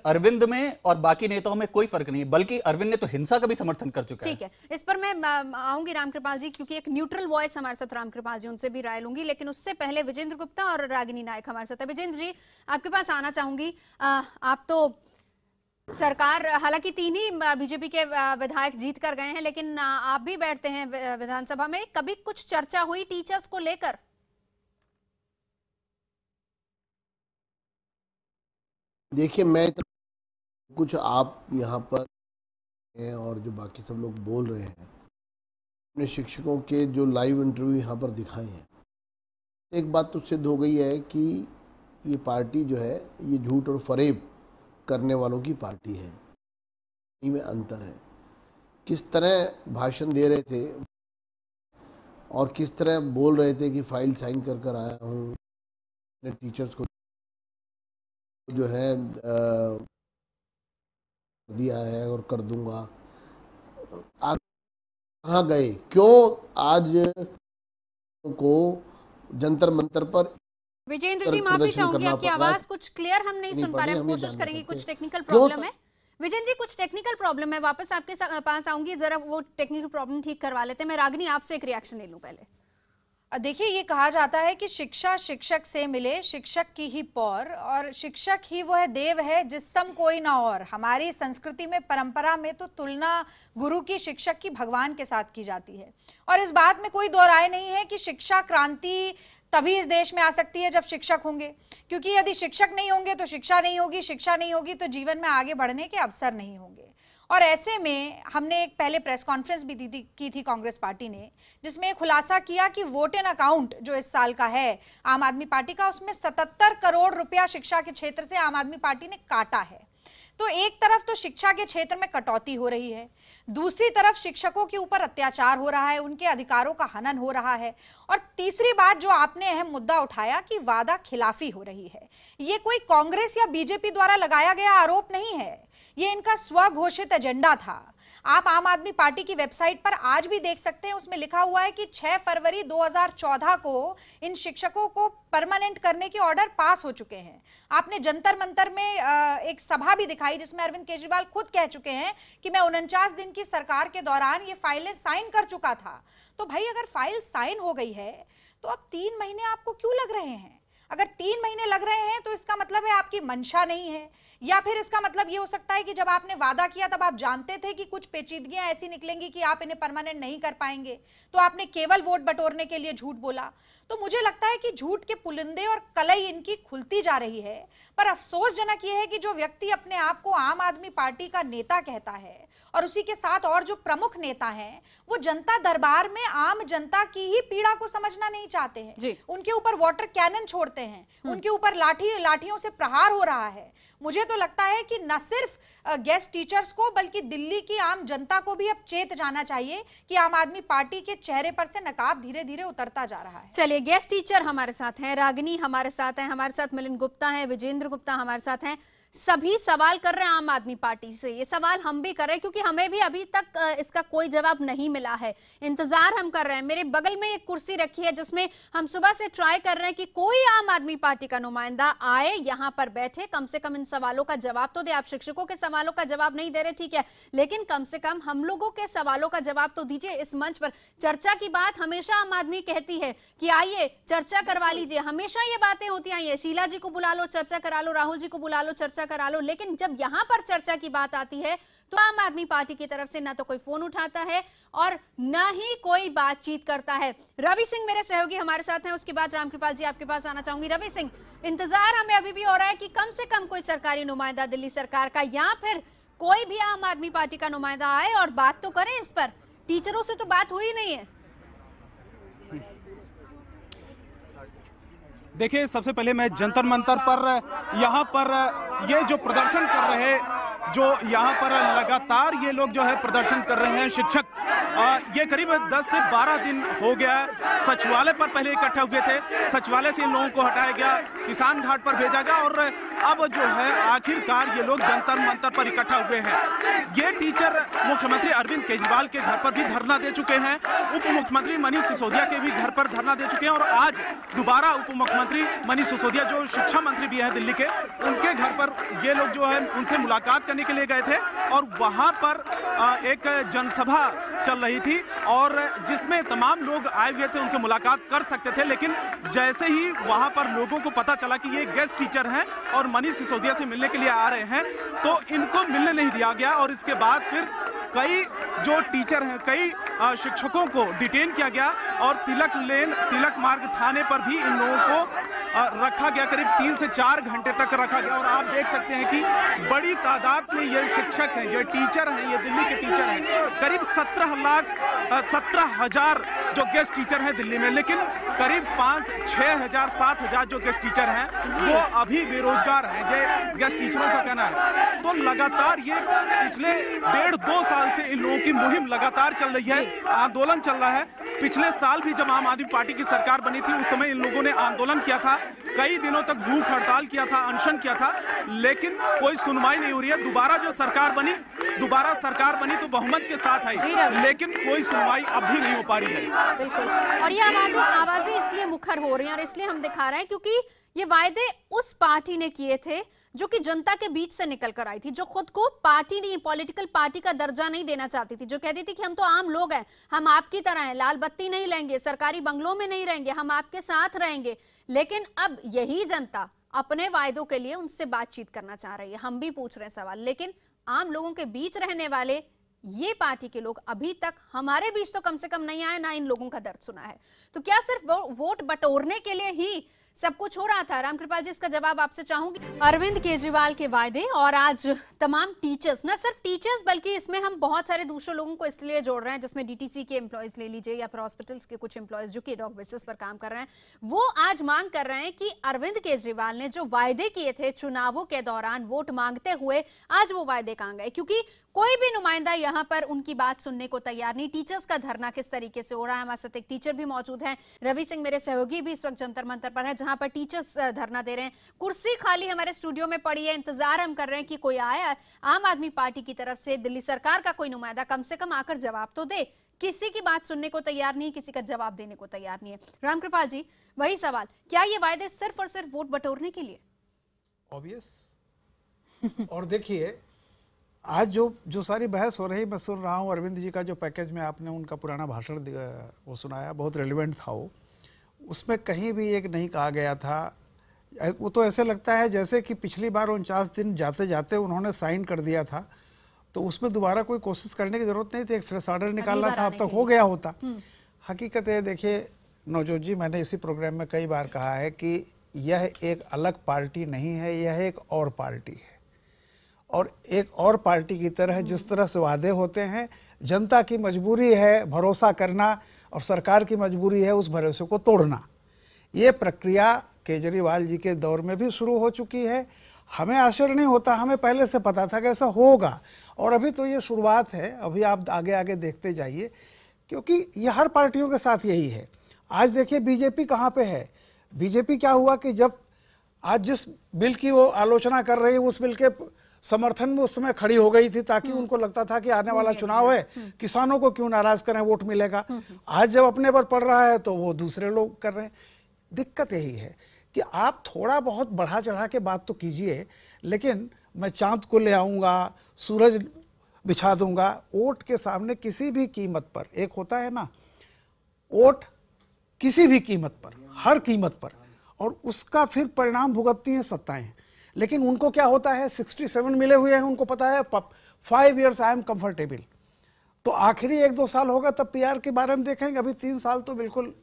अरविंद में और बाकी नेताओं में कोई फर्क नहीं, बल्कि अरविंद ने तो हिंसा का भी समर्थन कर चुका है। ठीक है, इस पर मैं आऊंगी रामकृपाल जी, क्योंकि एक न्यूट्रल वॉइस हमारे साथ रामकृपाल जी, उनसे भी राय लूंगी। लेकिन उससे पहले विजेंद्र गुप्ता और रागिनी नायक हमारे साथ है। विजेंद्र जी, आपके पास आना चाहूंगी। आप तो सरकार, हालांकि 3 ही बीजेपी के विधायक जीत कर गए हैं, लेकिन आप भी बैठते हैं विधानसभा में, कभी कुछ चर्चा हुई टीचर्स को लेकर? देखिए, मैं कुछ आप यहाँ पर हैं और जो बाकी सब लोग बोल रहे हैं, अपने शिक्षकों के जो लाइव इंटरव्यू यहाँ पर दिखाए हैं, एक बात तो सिद्ध हो गई है कि ये पार्टी जो है ये झूठ और फरेब करने वालों की पार्टी है। इनमें अंतर है। किस तरह भाषण दे रहे थे और किस तरह बोल रहे थे कि फाइल साइन कर आया हूँ, टीचर्स को जो है दिया है और कर दूंगा। आप कहाँ गए? क्यों आज को जंतर मंतर पर? विजेंद्र जी, माफी चाहूंगी, आपकी आवाज कुछ क्लियर हम नहीं सुन पा रहे हैं, कोशिश करेंगे। कुछ टेक्निकल प्रॉब्लम है विजेंद्र जी, कुछ टेक्निकल प्रॉब्लम है। वापस आपके पास आऊंगी, जरा वो टेक्निकल प्रॉब्लम ठीक करवा लेते हैं। मैं रागिनी आपसे एक रिएक्शन ले लूं पहले। देखिए, ये कहा जाता है कि शिक्षा शिक्षक से मिले, शिक्षक की ही पौर, और शिक्षक ही वह देव है जिस सम कोई ना और। हमारी संस्कृति में, परंपरा में तो तुलना गुरु की, शिक्षक की भगवान के साथ की जाती है। और इस बात में कोई दो राय नहीं है कि शिक्षा क्रांति तभी इस देश में आ सकती है जब शिक्षक होंगे, क्योंकि यदि शिक्षक नहीं होंगे तो शिक्षा नहीं होगी, शिक्षा नहीं होगी तो जीवन में आगे बढ़ने के अवसर नहीं होंगे। और ऐसे में हमने एक पहले प्रेस कॉन्फ्रेंस भी की थी कांग्रेस पार्टी ने, जिसमें खुलासा किया कि वोट इन अकाउंट जो इस साल का है आम आदमी पार्टी का, उसमें 77 करोड़ रुपया शिक्षा के क्षेत्र से आम आदमी पार्टी ने काटा है। तो एक तरफ तो शिक्षा के क्षेत्र में कटौती हो रही है, दूसरी तरफ शिक्षकों के ऊपर अत्याचार हो रहा है, उनके अधिकारों का हनन हो रहा है, और तीसरी बात जो आपने अहम मुद्दा उठाया कि वादा खिलाफी हो रही है। ये कोई कांग्रेस या बीजेपी द्वारा लगाया गया आरोप नहीं है, ये इनका स्वघोषित एजेंडा था। आप आम आदमी पार्टी की वेबसाइट पर आज भी देख सकते हैं, उसमें लिखा हुआ है कि 6 फरवरी 2014 को इन शिक्षकों को परमानेंट करने के ऑर्डर पास हो चुके हैं। आपने जंतर मंतर में एक सभा भी दिखाई जिसमें अरविंद केजरीवाल खुद कह चुके हैं कि मैं 49 दिन की सरकार के दौरान ये फाइलें साइन कर चुका था। तो भाई, अगर फाइल साइन हो गई है तो अब 3 महीने आपको क्यों लग रहे हैं? अगर 3 महीने लग रहे हैं तो इसका मतलब है आपकी मंशा नहीं है, या फिर इसका मतलब ये हो सकता है कि जब आपने वादा किया तब आप जानते थे कि कुछ पेचीदगियां ऐसी निकलेंगी कि आप इन्हें परमानेंट नहीं कर पाएंगे, तो आपने केवल वोट बटोरने के लिए झूठ बोला। तो मुझे लगता है कि झूठ के पुलिंदे और कलई इनकी खुलती जा रही है। पर अफसोसजनक ये है कि जो व्यक्ति अपने आप को आम आदमी पार्टी का नेता कहता है और उसी के साथ और जो प्रमुख नेता हैं वो जनता दरबार में आम जनता की ही पीड़ा को समझना नहीं चाहते हैं। उनके ऊपर वाटर कैनन छोड़ते हैं, उनके ऊपर लाठियों से प्रहार हो रहा है। मुझे तो लगता है कि न सिर्फ गेस्ट टीचर्स को बल्कि दिल्ली की आम जनता को भी अब चेत जाना चाहिए कि आम आदमी पार्टी के चेहरे पर से नकाब धीरे धीरे उतरता जा रहा है। चलिए, गेस्ट टीचर हमारे साथ हैं, रागिनी हमारे साथ हैं, हमारे साथ मिलिंद गुप्ता हैं, विजेंद्र गुप्ता हमारे साथ हैं। सभी सवाल कर रहे हैं आम आदमी पार्टी से। ये सवाल हम भी कर रहे हैं क्योंकि हमें भी अभी तक इसका कोई जवाब नहीं मिला है। इंतजार हम कर रहे हैं। मेरे बगल में एक कुर्सी रखी है जिसमें हम सुबह से ट्राई कर रहे हैं कि कोई आम आदमी पार्टी का नुमाइंदा आए, यहाँ पर बैठे, कम से कम इन सवालों का जवाब तो दे। आप शिक्षकों के सवालों का जवाब नहीं दे रहे, ठीक है, लेकिन कम से कम हम लोगों के सवालों का जवाब तो दीजिए। इस मंच पर चर्चा की बात हमेशा आम आदमी कहती है कि आइए चर्चा करवा लीजिए, हमेशा ये बातें होती आई है, शीला जी को बुला लो चर्चा करा लो, राहुल जी को बुला लो चर्चा करा लो, लेकिन जब यहां पर चर्चा की बात आती है तो आम आदमी पार्टी की तरफ से ना तो कोई फोन उठाता है और ना ही कोई बातचीत करता है। रवि सिंह मेरे सहयोगी हमारे साथ हैं, उसके बाद रामकृपाल जी आपके पास आना चाहूंगी। रवि सिंह, इंतजार हमें अभी भी हो रहा है कि कम से कम कोई सरकारी नुमाइंदा दिल्ली सरकार का या फिर कोई भी आम आदमी पार्टी का नुमाइंदा आए और बात तो करें इस पर। टीचरों से तो बात हुई नहीं है। देखिए, सबसे पहले मैं जंतर मंतर पर यहाँ पर ये जो प्रदर्शन कर रहे, जो यहाँ पर लगातार ये लोग जो है प्रदर्शन कर रहे हैं शिक्षक, ये करीब 10 से 12 दिन हो गया। सचिवालय पर पहले इकट्ठा हुए थे, सचिवालय से इन लोगों को हटाया गया, किसान घाट पर भेजा गया और अब जो है आखिरकार ये लोग जंतर मंतर पर इकट्ठा हुए हैं। ये टीचर मुख्यमंत्री अरविंद केजरीवाल के घर पर भी धरना दे चुके हैं, उप मुख्यमंत्री मनीष सिसोदिया के भी घर पर धरना दे चुके हैं और आज दोबारा उप मुख्यमंत्री मनीष सिसोदिया जो शिक्षा मंत्री भी हैं दिल्ली के, उनके घर पर ये लोग जो है उनसे मुलाकात करने के लिए गए थे और वहां पर एक जनसभा चल रही थी और जिसमें तमाम लोग आए हुए थे, उनसे मुलाकात कर सकते थे, लेकिन जैसे ही वहां पर लोगों को पता चला कि ये गेस्ट टीचर हैं और मनीष सिसोदिया से मिलने के लिए आ रहे हैं तो इनको मिलने नहीं दिया गया और इसके बाद फिर कई जो टीचर हैं, कई शिक्षकों को डिटेन किया गया और तिलक मार्ग थाने पर भी इन लोगों को रखा गया। करीब 3 से 4 घंटे तक रखा गया और आप देख सकते हैं कि बड़ी तादाद में ये शिक्षक हैं, ये टीचर हैं, ये दिल्ली के टीचर हैं। करीब 17,000 जो गेस्ट टीचर हैं दिल्ली में, लेकिन करीब 5-6 हजार 7 हजार जो गेस्ट टीचर हैं वो अभी बेरोजगार हैं, ये गेस्ट टीचरों का कहना है। तो लगातार ये पिछले 1.5-2 साल से इन लोगों की मुहिम लगातार चल रही है, आंदोलन चल रहा है। पिछले साल भी जब आम आदमी पार्टी की सरकार बनी थी उस समय इन लोगों ने आंदोलन किया था, कई दिनों तक भूख हड़ताल किया था, अनशन किया था, लेकिन कोई सुनवाई नहीं हो रही है। दोबारा सरकार बनी तो बहुमत के साथ आई, लेकिन कोई सुनवाई अब भी नहीं हो पा रही है। बिल्कुल, और ये आवाजें इसलिए मुखर हो रही हैं और इसलिए हम दिखा रहे हैं क्योंकि ये वायदे उस पार्टी ने किए थे जो कि जनता के बीच से निकल कर आई थी, जो खुद को पार्टी नहीं, पॉलिटिकल पार्टी का दर्जा नहीं देना चाहती थी, जो कहती थी कि हम तो आम लोग हैं, हम आपकी तरह हैं, लाल बत्ती नहीं लेंगे, सरकारी बंगलों में नहीं रहेंगे, हम आपके साथ रहेंगे। लेकिन अब यही जनता अपने वायदों के लिए उनसे बातचीत करना चाह रही है। हम भी पूछ रहे हैं सवाल, लेकिन आम लोगों के बीच रहने वाले ये पार्टी के लोग अभी तक हमारे बीच तो कम से कम नहीं आए, ना इन लोगों का दर्द सुना है। तो क्या सिर्फ वोट बटोरने के लिए ही सब कुछ हो रहा था? रामकृपाल जी, इसका जवाब आपसे चाहूंगी। अरविंद केजरीवाल के वायदे और आज तमाम टीचर्स, न सिर्फ टीचर्स बल्कि इसमें हम बहुत सारे दूसरे लोगों को इसलिए जोड़ रहे हैं, जिसमें डीटीसी के एम्प्लॉयज ले लीजिए या फिर हॉस्पिटल्स के कुछ एम्प्लॉयज जो कि डॉग बेसिस पर काम कर रहे हैं, वो आज मांग कर रहे हैं कि अरविंद केजरीवाल ने जो वायदे किए थे चुनावों के दौरान वोट मांगते हुए, आज वो वायदे कहां गए? क्योंकि कोई भी नुमाइंदा यहाँ पर उनकी बात सुनने को तैयार नहीं। टीचर्स का धरना किस तरीके से हो रहा है, हमारे साथ एक टीचर भी मौजूद हैं, रवि सिंह मेरे सहयोगी भी इस वक्त जंतर मंतर पर है जहां पर टीचर्स धरना दे रहे हैं। कुर्सी खाली हमारे स्टूडियो में पड़ी है, इंतजार हम कर रहे हैं कि कोई आए आम आदमी पार्टी की तरफ से, दिल्ली सरकार का कोई नुमाइंदा कम से कम आकर जवाब तो दे। किसी की बात सुनने को तैयार नहीं, किसी का जवाब देने को तैयार नहीं है। रामकृपाल जी, वही सवाल, क्या ये वायदे सिर्फ और सिर्फ वोट बटोरने के लिए? ऑब्वियस। और देखिए, आज जो सारी बहस हो रही, मैं सुन रहा हूँ अरविंद जी का जो पैकेज में आपने उनका पुराना भाषण वो सुनाया, बहुत रेलिवेंट था वो। उसमें कहीं भी एक नहीं कहा गया था, वो तो ऐसे लगता है जैसे कि पिछली बार 49 दिन जाते जाते उन्होंने साइन कर दिया था, तो उसमें दोबारा कोई कोशिश करने की जरूरत नहीं थी, एक फ्रेश ऑर्डर निकालना था, अब तक हो गया होता। हकीकत है, देखिए नवजोत जी, मैंने इसी प्रोग्राम में कई बार कहा है कि यह एक अलग पार्टी नहीं है, यह एक और पार्टी है। और एक और पार्टी की तरह जिस तरह से वादे होते हैं, जनता की मजबूरी है भरोसा करना और सरकार की मजबूरी है उस भरोसे को तोड़ना। ये प्रक्रिया केजरीवाल जी के दौर में भी शुरू हो चुकी है। हमें आश्चर्य नहीं होता, हमें पहले से पता था कि ऐसा होगा, और अभी तो ये शुरुआत है, अभी आप आगे आगे देखते जाइए, क्योंकि ये हर पार्टियों के साथ यही है। आज देखिए बीजेपी कहाँ पे है। बीजेपी क्या हुआ कि जब आज जिस बिल की वो आलोचना कर रही है उस बिल के समर्थन में उस समय खड़ी हो गई थी, ताकि उनको लगता था कि आने वाला चुनाव है, किसानों को क्यों नाराज करें, वोट मिलेगा। आज जब अपने पर पड़ रहा है तो वो दूसरे लोग कर रहे हैं। दिक्कत यही है कि आप थोड़ा बहुत बढ़ा चढ़ा के बात तो कीजिए, लेकिन मैं चांद को ले आऊँगा, सूरज बिछा दूंगा, वोट के सामने किसी भी कीमत पर, एक होता है ना वोट किसी भी कीमत पर, हर कीमत पर, और उसका फिर परिणाम भुगतती हैं सत्ताएं। लेकिन उनको क्या होता है, 67 मिले हुए हैं, उनको पता है 5 years आई एम कंफर्टेबल। तो आखिरी 1-2 साल होगा तब पीआर के बारे में देखेंगे, अभी 3 साल तो बिल्कुल।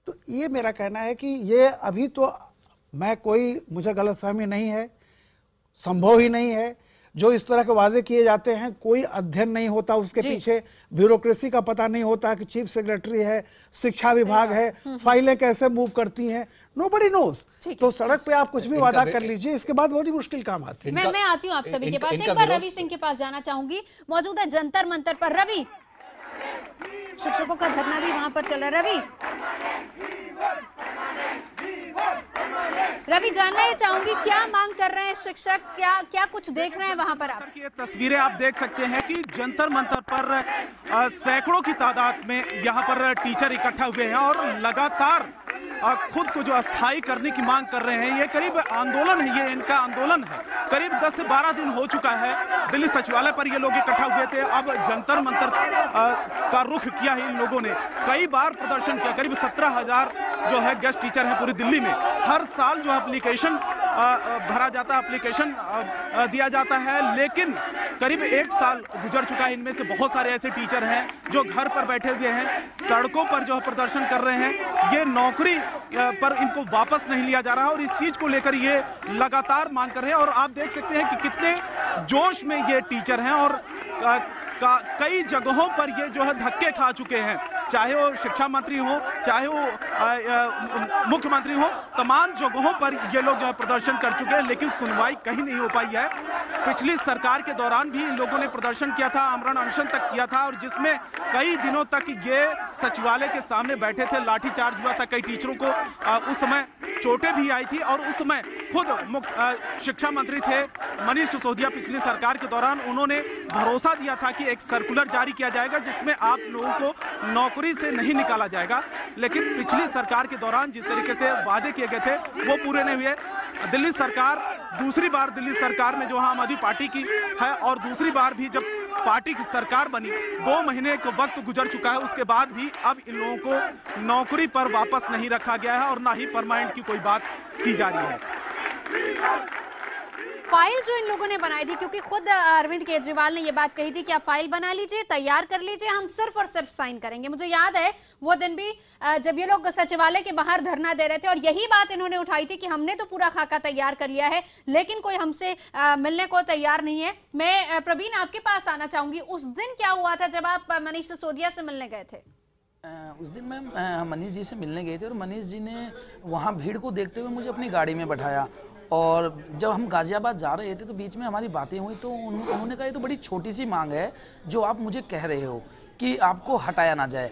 तो ये मेरा कहना है कि ये अभी तो मुझे गलतफहमी नहीं है, संभव ही नहीं है। जो इस तरह के वादे किए जाते हैं, कोई अध्ययन नहीं होता उसके पीछे, ब्यूरोक्रेसी का पता नहीं होता कि चीफ सेक्रेटरी है, शिक्षा विभाग है, फाइलें कैसे मूव करती हैं, नोबडी नोज। तो सड़क पे आप कुछ भी वादा कर लीजिए, इसके बाद बड़ी मुश्किल काम आती है। मैं आती हूँ आप सभी के पास। एक बार रवि सिंह के पास जाना चाहूंगी, मौजूद है जंतर मंतर पर। रवि, शिक्षकों का धरना भी वहां पर चल रहा है। रवि, जानना ही चाहूंगी क्या मांग कर रहे हैं शिक्षक, क्या कुछ देख रहे हैं वहां पर आप? ये तस्वीरें आप देख सकते हैं कि जंतर मंतर पर सैकड़ों की तादाद में यहाँ पर टीचर इकट्ठा हुए हैं और लगातार खुद को जो अस्थायी करने की मांग कर रहे हैं। ये करीब आंदोलन है, ये इनका आंदोलन है। करीब 10 से 12 दिन हो चुका है। दिल्ली सचिवालय पर ये लोग इकट्ठा हुए थे, अब जंतर मंतर का रुख किया है इन लोगों ने। कई बार प्रदर्शन किया। करीब 17,000 जो है गेस्ट टीचर है पूरी दिल्ली में। हर साल जो एप्लीकेशन भरा जाता है, एप्लीकेशन दिया जाता है, लेकिन करीब 1 साल गुजर चुका है। इनमें से बहुत सारे ऐसे टीचर हैं जो घर पर बैठे हुए हैं, सड़कों पर जो है प्रदर्शन कर रहे हैं। ये नौकरी पर इनको वापस नहीं लिया जा रहा और इस चीज को लेकर ये लगातार मांग कर रहे हैं। और आप देख सकते हैं कि कितने जोश में ये टीचर हैं और कई जगहों पर ये जो है धक्के खा चुके हैं, चाहे वो शिक्षा मंत्री हो, चाहे वो मुख्यमंत्री हो, तमाम जगहों पर ये लोग जो है प्रदर्शन कर चुके हैं, लेकिन सुनवाई कहीं नहीं हो पाई है। पिछली सरकार के दौरान भी इन लोगों ने प्रदर्शन किया था, आमरण अनशन तक किया था, और जिसमें कई दिनों तक ये सचिवालय के सामने बैठे थे, लाठीचार्ज हुआ था। कई टीचरों को उस समय चोटें भी आई थी, और उस समय खुद शिक्षा मंत्री थे मनीष सिसोदिया पिछली सरकार के दौरान, उन्होंने भरोसा दिया था कि एक सर्कुलर जारी किया जाएगा जिसमें आप लोगों को नौकरी से नहीं निकाला जाएगा। लेकिन पिछली सरकार के दौरान जिस तरीके से वादे किए गए थे वो पूरे नहीं हुए। दिल्ली सरकार, दूसरी बार दिल्ली सरकार में जो आम आदमी पार्टी की है, और दूसरी बार भी जब पार्टी की सरकार बनी, 2 महीने का वक्त गुजर चुका है, उसके बाद भी अब इन लोगों को नौकरी पर वापस नहीं रखा गया है और ना ही परमानेंट की कोई बात की जा रही है। फाइल जो इन लोगों ने बनाई थी, क्योंकि खुद अरविंद केजरीवाल ने ये बात कही थी कि आप फाइल बना लीजिए, तैयार कर लीजिए, हम सिर्फ और सिर्फ साइन करेंगे। मुझे याद है वो दिन भी जब ये लोग सचिवालय के बाहर धरना दे रहे थे, और यही बात इन्होंने उठाई थी कि हमने तो पूरा खाका तैयार कर लिया है, लेकिन कोई हमसे मिलने को तैयार नहीं है। मैं प्रवीण आपके पास आना चाहूंगी, उस दिन क्या हुआ था जब आप मनीष सिसोदिया से मिलने गए थे? उस दिन मैं मनीष जी से मिलने गए थे, और मनीष जी ने वहाँ भीड़ को देखते हुए मुझे अपनी गाड़ी में बैठाया, और जब हम गाजियाबाद जा रहे थे तो बीच में हमारी बातें हुई, तो उन्होंने कहा ये तो बड़ी छोटी सी मांग है जो आप मुझे कह रहे हो कि आपको हटाया ना जाए।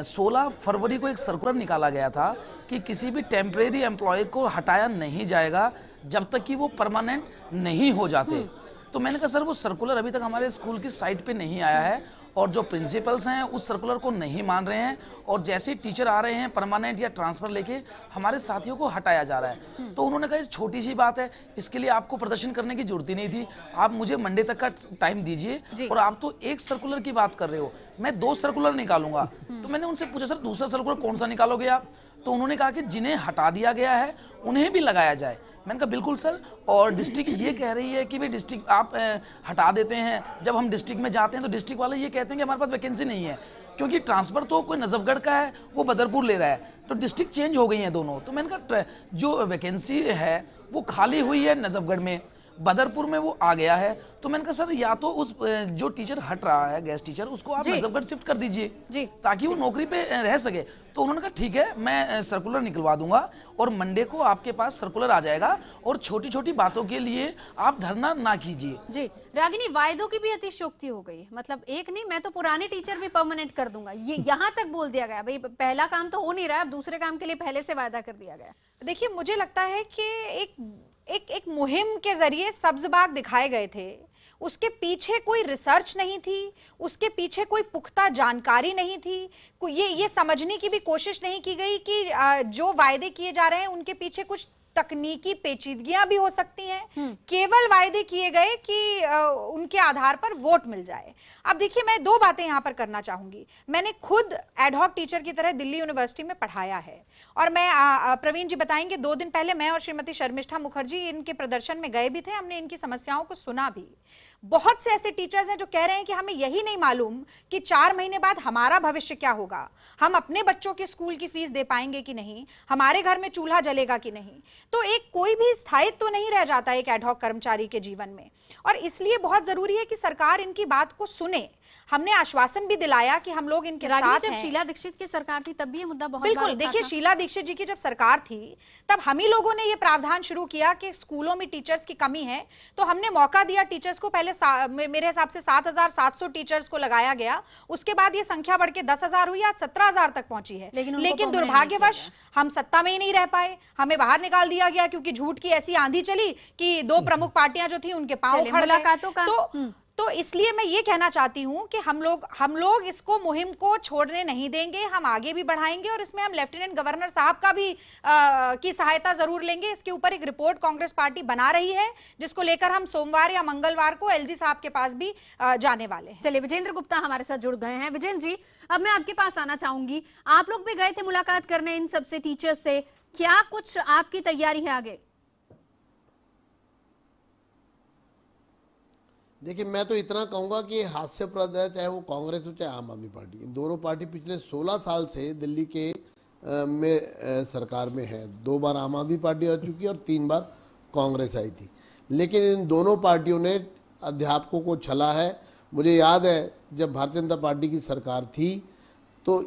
16 फरवरी को एक सर्कुलर निकाला गया था कि किसी भी टेम्परेरी एम्प्लॉय को हटाया नहीं जाएगा जब तक कि वो परमानेंट नहीं हो जाते। तो मैंने कहा सर वो सर्कुलर अभी तक हमारे स्कूल की साइट पे नहीं आया है, और जो प्रिंसिपल्स हैं उस सर्कुलर को नहीं मान रहे हैं, और जैसे टीचर आ रहे हैं परमानेंट या ट्रांसफ़र लेके, हमारे साथियों को हटाया जा रहा है। तो उन्होंने कहा छोटी सी बात है, इसके लिए आपको प्रदर्शन करने की जरूरत ही नहीं थी, आप मुझे मंडे तक का टाइम दीजिए, और आप तो एक सर्कुलर की बात कर रहे हो, मैं 2 सर्कुलर निकालूंगा। तो मैंने उनसे पूछा सर दूसरा सर्कुलर कौन सा निकालोगे आप? तो उन्होंने कहा कि जिन्हें हटा दिया गया है उन्हें भी लगाया जाए। मैंने कहा बिल्कुल सर, और डिस्ट्रिक्ट ये कह रही है कि भाई डिस्ट्रिक्ट आप हटा देते हैं, जब हम डिस्ट्रिक्ट में जाते हैं तो डिस्ट्रिक्ट वाले ये कहते हैं कि हमारे पास वैकेंसी नहीं है, क्योंकि ट्रांसफ़र तो कोई नजफगढ़ का है, वो बदरपुर ले रहा है, तो डिस्ट्रिक्ट चेंज हो गई हैं दोनों। तो मैंने कहा जो वैकेंसी है वो खाली हुई है नजफगढ़ में, बदरपुर में वो आ गया है, तो मैंने कहा सर या तो उस जो टीचर हट रहा है गेस्ट टीचर उसको आप नजफगढ़ शिफ्ट कर दीजिए ताकि वो नौकरी पे रह सके। तो उन्होंने कहा ठीक है मैं सर्कुलर निकलवा दूंगा और मंडे को आपके पास सर्कुलर आ जाएगा और छोटी छोटी बातों के लिए आप धरना ना कीजिए। जी रागिनी, वायदों की भी अतिशयोक्ति हो गई, मतलब एक नहीं, मैं तो पुराने टीचर भी परमानेंट कर दूंगा, ये यहाँ तक बोल दिया गया। भाई पहला काम तो हो नहीं रहा है, अब दूसरे काम के लिए पहले से वायदा कर दिया गया। देखिए मुझे लगता है कि एक मुहिम के जरिए सब्ज बाग दिखाए गए थे, उसके पीछे कोई रिसर्च नहीं थी, उसके पीछे कोई पुख्ता जानकारी नहीं थी, ये समझने की भी कोशिश नहीं की गई कि जो वायदे किए जा रहे हैं उनके पीछे कुछ तकनीकी पेचीदगियां भी हो सकती हैं। केवल वायदे किए गए कि उनके आधार पर वोट मिल जाए। अब देखिए मैं दो बातें यहां पर करना चाहूंगी। मैंने खुद एडहॉक टीचर की तरह दिल्ली यूनिवर्सिटी में पढ़ाया है और मैं प्रवीण जी बताएंगे 2 दिन पहले मैं और श्रीमती शर्मिष्ठा मुखर्जी इनके प्रदर्शन में गए भी थे, हमने इनकी समस्याओं को सुना भी। बहुत से ऐसे टीचर्स हैं जो कह रहे हैं कि हमें यही नहीं मालूम कि 4 महीने बाद हमारा भविष्य क्या होगा, हम अपने बच्चों के स्कूल की फीस दे पाएंगे कि नहीं, हमारे घर में चूल्हा जलेगा कि नहीं। तो एक कोई भी स्थायित्व तो नहीं रह जाता एक एडहॉक कर्मचारी के जीवन में, और इसलिए बहुत जरूरी है कि सरकार इनकी बात को सुने। हमने आश्वासन भी दिलाया कि हम लोग इनके साथ जब हैं। शीला दीक्षित की सरकार थी तब भी ये मुद्दा बहुत बिल्कुल, बार उठा देखिए था। शीला दीक्षित जी की जब सरकार थी तब हम ही लोगों ने ये प्रावधान शुरू किया कि स्कूलों में टीचर्स की कमी है, तो हमने मौका दिया टीचर्स को। पहले मेरे हिसाब से 7,700 टीचर्स को लगाया गया, उसके बाद ये संख्या बढ़ के 10,000 हुई, आज 17,000 तक पहुंची है। लेकिन दुर्भाग्यवश हम सत्ता में ही नहीं रह पाए, हमें बाहर निकाल दिया गया क्योंकि झूठ की ऐसी आंधी चली कि 2 प्रमुख पार्टियां जो थी उनके पांव उखड़ गए। तो इसलिए मैं ये कहना चाहती हूं कि हम लोग इसको मुहिम को छोड़ने नहीं देंगे, हम आगे भी बढ़ाएंगे और इसमें हम लेफ्टिनेंट गवर्नर साहब का भी की सहायता जरूर लेंगे। इसके ऊपर एक रिपोर्ट कांग्रेस पार्टी बना रही है जिसको लेकर हम सोमवार या मंगलवार को एलजी साहब के पास भी जाने वाले हैं। चलिए विजेंद्र गुप्ता हमारे साथ जुड़ गए हैं। विजेंद्र जी, अब मैं आपके पास आना चाहूंगी, आप लोग भी गए थे मुलाकात करने इन सबसे टीचर्स से, क्या कुछ आपकी तैयारी है आगे? देखिए मैं तो इतना कहूँगा कि हास्यप्रद है, चाहे वो कांग्रेस हो चाहे आम आदमी पार्टी, इन दोनों पार्टी पिछले 16 साल से दिल्ली के में सरकार में है। 2 बार आम आदमी पार्टी आ चुकी है और 3 बार कांग्रेस आई थी, लेकिन इन दोनों पार्टियों ने अध्यापकों को छला है। मुझे याद है जब भारतीय जनता पार्टी की सरकार थी तो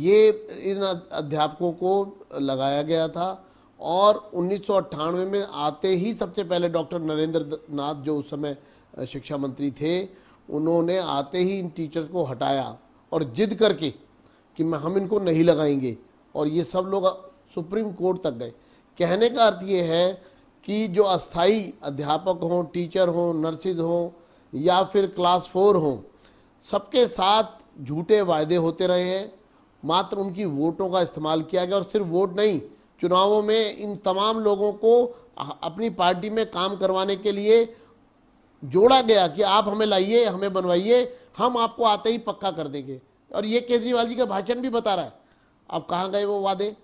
ये इन अध्यापकों को लगाया गया था और 1998 में आते ही सबसे पहले डॉक्टर नरेंद्र नाथ जो उस समय शिक्षा मंत्री थे, उन्होंने आते ही इन टीचर्स को हटाया और जिद करके कि हम इनको नहीं लगाएंगे, और ये सब लोग सुप्रीम कोर्ट तक गए। कहने का अर्थ ये है कि जो अस्थाई अध्यापक हों, टीचर हों, नर्सिस हों या फिर क्लास 4 हों, सबके साथ झूठे वायदे होते रहे हैं, मात्र उनकी वोटों का इस्तेमाल किया गया। और सिर्फ वोट नहीं, चुनावों में इन तमाम लोगों को अपनी पार्टी में काम करवाने के लिए जोड़ा गया कि आप हमें लाइए, हमें बनवाइए, हम आपको आते ही पक्का कर देंगे। और ये केजरीवाल जी का भाषण भी बता रहा है। अब कहाँ गए वो वादे?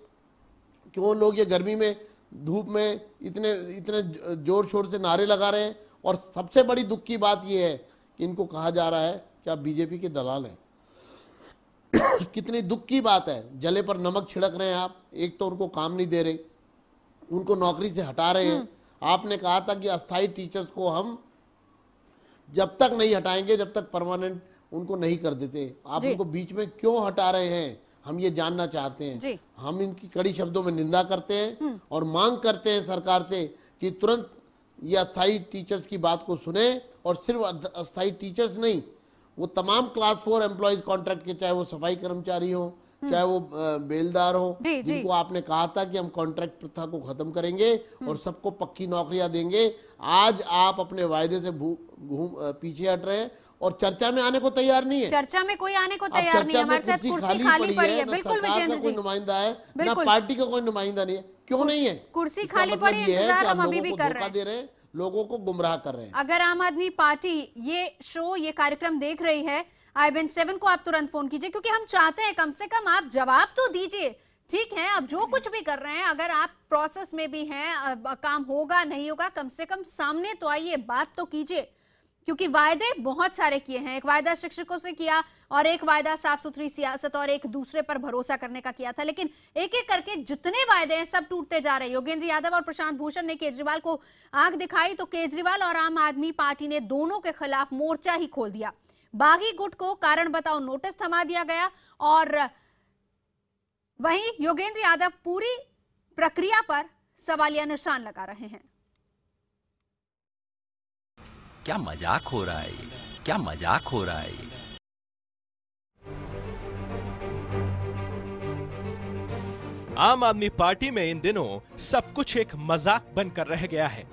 क्यों लोग ये गर्मी में धूप में इतने जोर शोर से नारे लगा रहे हैं? और सबसे बड़ी दुख की बात ये है कि इनको कहा जा रहा है कि आप बीजेपी के दलाल हैं। कितनी दुख की बात है, जले पर नमक छिड़क रहे हैं आप। एक तो उनको काम नहीं दे रहे, उनको नौकरी से हटा रहे हैं। आपने कहा था कि अस्थाई टीचर्स को हम जब तक नहीं हटाएंगे जब तक परमानेंट उनको नहीं कर देते। आप उनको बीच में क्यों हटा रहे हैं, हम ये जानना चाहते हैं। हम इनकी कड़ी शब्दों में निंदा करते हैं और मांग करते हैं सरकार से कि तुरंत ये अस्थाई टीचर्स की बात को सुने। और सिर्फ अस्थाई टीचर्स नहीं, वो तमाम क्लास 4 एम्प्लॉयज कॉन्ट्रैक्ट के, चाहे वो सफाई कर्मचारी हो चाहे वो बेलदार हो, जिनको आपने कहा था कि हम कॉन्ट्रैक्ट प्रथा को खत्म करेंगे और सबको पक्की नौकरियां देंगे, आज आप अपने वायदे से पीछे हट रहे हैं और चर्चा में आने को तैयार नहीं है। चर्चा में कोई आने को तैयार नहीं है। हमारे साथ कुर्सी खाली पड़ी है। बिल्कुल विजेंद्र जी, कोई नुमाइंदा है ना, पार्टी का कोई नुमाइंदा नहीं है। क्यों नहीं है? कुर्सी खाली पड़ी है, इंतजार हम अभी भी कर रहे हैं, लोगों को गुमराह कर रहे हैं। अगर आम आदमी पार्टी ये शो, ये कार्यक्रम देख रही है, IBN7 को आप तुरंत फोन कीजिए, क्योंकि हम चाहते हैं कम से कम आप जवाब तो दीजिए। ठीक है, अब जो कुछ भी कर रहे हैं, अगर आप प्रोसेस में भी हैं, काम होगा नहीं होगा, कम से कम सामने तो आइए, बात तो कीजिए। क्योंकि वायदे बहुत सारे किए हैं। एक वायदा शिक्षकों से किया और एक वायदा साफ सुथरी सियासत और एक दूसरे पर भरोसा करने का किया था, लेकिन एक एक करके जितने वायदे हैं सब टूटते जा रहे हैं। योगेंद्र यादव और प्रशांत भूषण ने केजरीवाल को आंख दिखाई तो केजरीवाल और आम आदमी पार्टी ने दोनों के खिलाफ मोर्चा ही खोल दिया। बागी गुट को कारण बताओ नोटिस थमा दिया गया और वहीं योगेंद्र यादव पूरी प्रक्रिया पर सवालिया निशान लगा रहे हैं। क्या मजाक हो रहा है ये? क्या मजाक हो रहा है ये? आम आदमी पार्टी में इन दिनों सब कुछ एक मजाक बनकर रह गया है।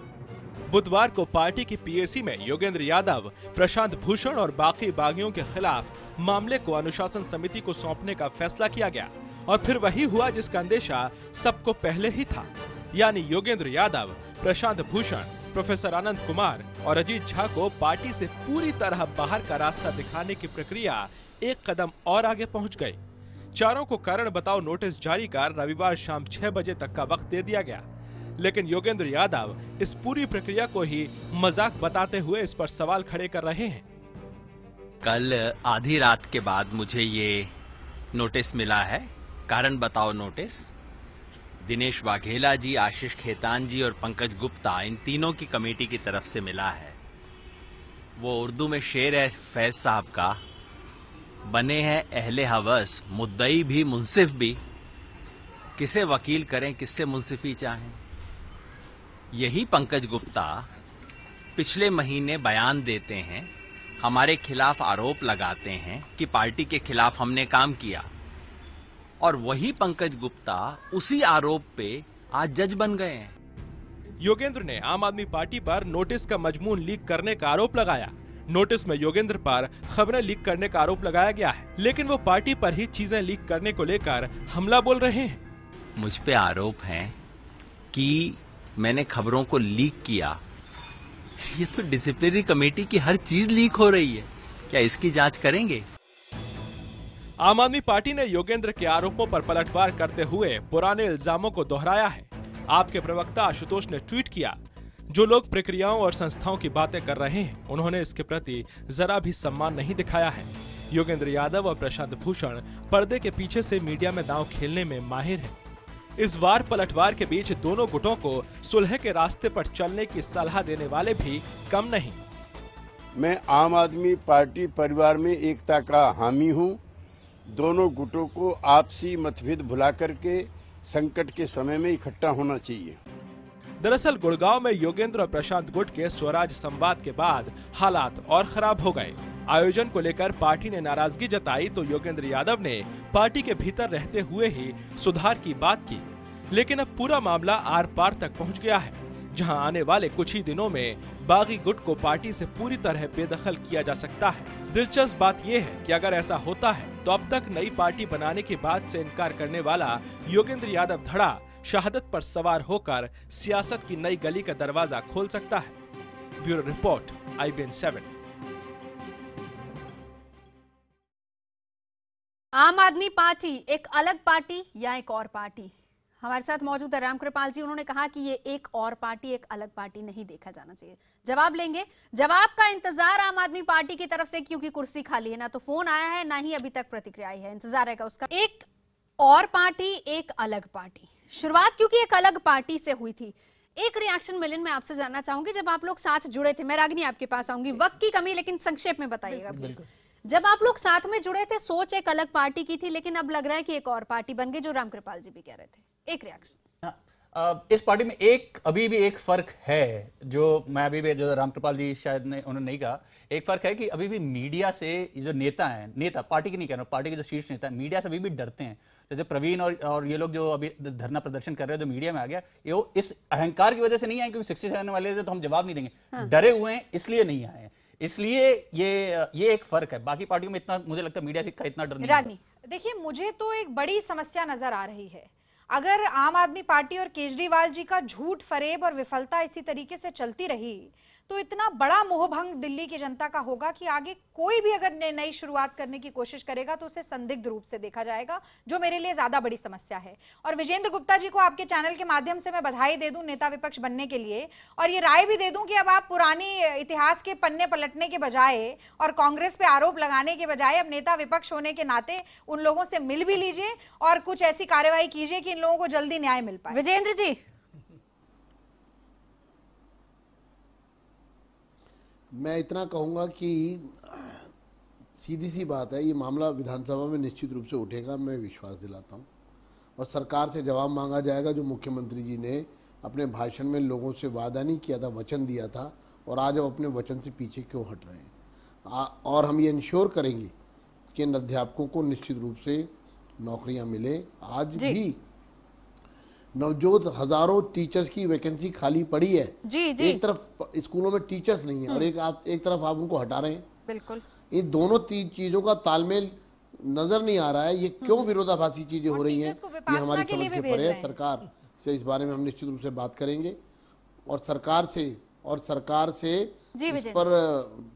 बुधवार को पार्टी की पीएसी में योगेंद्र यादव, प्रशांत भूषण और बाकी बागियों के खिलाफ मामले को अनुशासन समिति को सौंपने का फैसला किया गया और फिर वही हुआ जिसका अंदेशा सबको पहले ही था, यानी योगेंद्र यादव, प्रशांत भूषण, प्रोफेसर आनंद कुमार और अजीत झा को पार्टी से पूरी तरह बाहर का रास्ता दिखाने की प्रक्रिया एक कदम और आगे पहुंच गई। चारों को कारण बताओ नोटिस जारी कर रविवार शाम 6 बजे तक का वक्त दे दिया गया, लेकिन योगेंद्र यादव इस पूरी प्रक्रिया को ही मजाक बताते हुए इस पर सवाल खड़े कर रहे हैं। कल आधी रात के बाद मुझे ये नोटिस मिला है, कारण बताओ नोटिस। दिनेश वाघेला जी, आशीष खेतान जी और पंकज गुप्ता, इन तीनों की कमेटी की तरफ से मिला है। वो उर्दू में शेर है फैज साहब का, बने हैं अहले हवस, मुद्दई भी मुंसिफ भी, किसे वकील करें किससे मुंसिफी चाहें। यही पंकज गुप्ता पिछले महीने बयान देते हैं, हमारे खिलाफ आरोप लगाते हैं कि पार्टी के खिलाफ हमने काम किया, और वही पंकज गुप्ता उसी आरोप पे आज जज बन गए हैं। योगेंद्र ने आम आदमी पार्टी पर नोटिस का मजमून लीक करने का आरोप लगाया। नोटिस में योगेंद्र पर खबरें लीक करने का आरोप लगाया गया है, लेकिन वो पार्टी पर ही चीजें लीक करने को लेकर हमला बोल रहे हैं। मुझ पे आरोप है कि मैंने खबरों को लीक किया। ये तो डिसिप्लिनरी कमेटी की हर चीज लीक हो रही है, क्या इसकी जांच करेंगे? आम आदमी पार्टी ने योगेंद्र के आरोपों पर पलटवार करते हुए पुराने इल्जामों को दोहराया है। आपके प्रवक्ता आशुतोष ने ट्वीट किया, जो लोग प्रक्रियाओं और संस्थाओं की बातें कर रहे हैं उन्होंने इसके प्रति जरा भी सम्मान नहीं दिखाया है। योगेंद्र यादव और प्रशांत भूषण पर्दे के पीछे से मीडिया में दांव खेलने में माहिर हैं। इस वार पलटवार के बीच दोनों गुटों को सुलह के रास्ते पर चलने की सलाह देने वाले भी कम नहीं। मैं आम आदमी पार्टी परिवार में एकता का हामी हूँ। दोनों गुटों को आपसी मतभेद भुला करके संकट के समय में इकट्ठा होना चाहिए। दरअसल गुड़गांव में योगेंद्र और प्रशांत गुट के स्वराज संवाद के बाद हालात और खराब हो गए। आयोजन को लेकर पार्टी ने नाराजगी जताई तो योगेंद्र यादव ने पार्टी के भीतर रहते हुए ही सुधार की बात की, लेकिन अब पूरा मामला आर पार तक पहुंच गया है, जहां आने वाले कुछ ही दिनों में बागी गुट को पार्टी से पूरी तरह बेदखल किया जा सकता है। दिलचस्प बात यह है कि अगर ऐसा होता है तो अब तक नई पार्टी बनाने की बात से इनकार करने वाला योगेंद्र यादव धड़ा शहादत पर सवार होकर सियासत की नई गली का दरवाजा खोल सकता है। Bureau report, IBN 7। आम आदमी पार्टी एक अलग पार्टी या एक और पार्टी? हमारे साथ मौजूद है रामकृपाल जी। उन्होंने कहा कि ये एक और पार्टी, एक अलग पार्टी नहीं देखा जाना चाहिए। जवाब लेंगे, जवाब का इंतजार आम आदमी पार्टी की तरफ से, क्योंकि कुर्सी खाली है, ना तो फोन आया है ना ही अभी तक प्रतिक्रिया आई है। इंतजार रहेगा उसका। एक और पार्टी, एक अलग पार्टी, शुरुआत क्योंकि एक अलग पार्टी से हुई थी। एक रिएक्शन मिलन मैं आपसे जानना चाहूंगी, जब आप लोग साथ जुड़े थे, मैं रागिनी आपके पास आऊंगी, वक्त की कमी लेकिन संक्षेप में बताइएगा प्लीज। जब आप लोग साथ में जुड़े थे, सोच एक अलग पार्टी की थी, लेकिन अब लग रहा है कि एक और पार्टी बन गई, जो रामकृपाल जी भी कह रहे थे। एक रिएक्शन। इस पार्टी में अभी भी एक फर्क है, जो मैं अभी भी, जो रामकृपाल जी शायद उन्होंने नहीं कहा, एक फर्क है कि अभी भी मीडिया से जो नेता पार्टी की नहीं कह रहा हूं, पार्टी के जो शीर्ष नेता है, मीडिया से अभी भी डरते हैं। तो जो प्रवीण और ये लोग जो अभी धरना प्रदर्शन कर रहे हैं, जो मीडिया में आ गया, ये वो इस अहंकार की वजह से नहीं आए क्योंकि 67 वाले से तो हम जवाब नहीं देंगे, डरे हुए हैं इसलिए नहीं आए। इसलिए ये एक फर्क है। बाकी पार्टियों में इतना मुझे लगता है मीडिया का इतना डर नहीं। देखिए, मुझे तो एक बड़ी समस्या नजर आ रही है। अगर आम आदमी पार्टी और केजरीवाल जी का झूठ फरेब और विफलता इसी तरीके से चलती रही तो इतना बड़ा मोहभंग दिल्ली की जनता का होगा कि आगे कोई भी अगर नई शुरुआत करने की कोशिश करेगा तो उसे संदिग्ध रूप से देखा जाएगा, जो मेरे लिए ज्यादा बड़ी समस्या है। और विजेंद्र गुप्ता जी को आपके चैनल के माध्यम से मैं बधाई दे दूं नेता विपक्ष बनने के लिए, और ये राय भी दे दूं कि अब आप पुरानी इतिहास के पन्ने पलटने के बजाय और कांग्रेस पे आरोप लगाने के बजाय अब नेता विपक्ष होने के नाते उन लोगों से मिल भी लीजिए और कुछ ऐसी कार्रवाई कीजिए कि इन लोगों को जल्दी न्याय मिल पाए। विजेंद्र जी, मैं इतना कहूंगा कि सीधी सी बात है, ये मामला विधानसभा में निश्चित रूप से उठेगा, मैं विश्वास दिलाता हूं, और सरकार से जवाब मांगा जाएगा जो मुख्यमंत्री जी ने अपने भाषण में लोगों से वादा नहीं किया था, वचन दिया था, और आज अब अपने वचन से पीछे क्यों हट रहे हैं। और हम ये इंश्योर करेंगे कि इन अध्यापकों को निश्चित रूप से नौकरियां मिले। आज भी नवजोत हजारों टीचर्स की वैकेंसी खाली पड़ी है। जी जी। एक तरफ स्कूलों में टीचर्स नहीं है और एक तरफ आप उनको हटा रहे हैं। बिल्कुल। इन दोनों चीजों का तालमेल नजर नहीं आ रहा है। ये क्यों विरोधाभासी चीजें हो रही हैं, ये हमारी समझ के परे है। सरकार से इस बारे में हम निश्चित रूप से बात करेंगे और सरकार से इस पर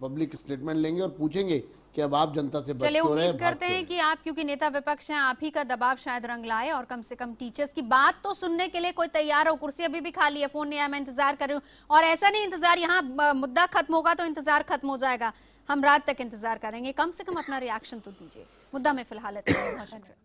पब्लिक स्टेटमेंट लेंगे और पूछेंगे कि अब आप जनता से चलिए, उम्मीद करते हैं कि आप, क्योंकि नेता विपक्ष हैं, आप ही का दबाव शायद रंग लाए और कम से कम टीचर्स की बात तो सुनने के लिए कोई तैयार हो। कुर्सी अभी भी खाली है, फोन नहीं आया, मैं इंतजार कर रही हूँ। और ऐसा नहीं इंतजार, यहाँ मुद्दा खत्म होगा तो इंतजार खत्म हो जाएगा, हम रात तक इंतजार करेंगे। कम से कम अपना रिएक्शन तो दीजिए। मुद्दा में फिलहाल इतना ही। बहुत शुक्रिया।